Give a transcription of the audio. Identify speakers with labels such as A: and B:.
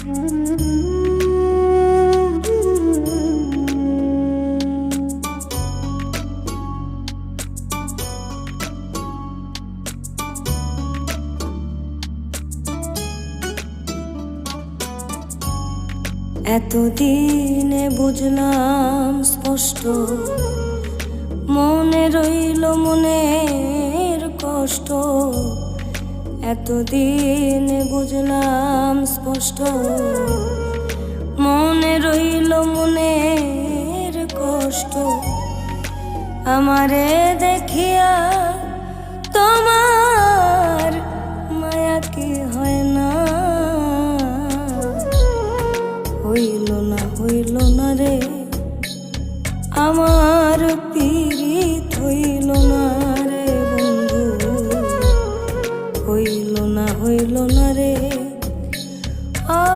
A: এতদিনে বুঝলাম স্পষ্ট, মনে রইল মনের কষ্ট। এতদিনে বুঝলাম স্পষ্ট, মনে রইল মনের কষ্ট। আমারে দেখিয়া তোমার মায়া কি হয় না? হইল না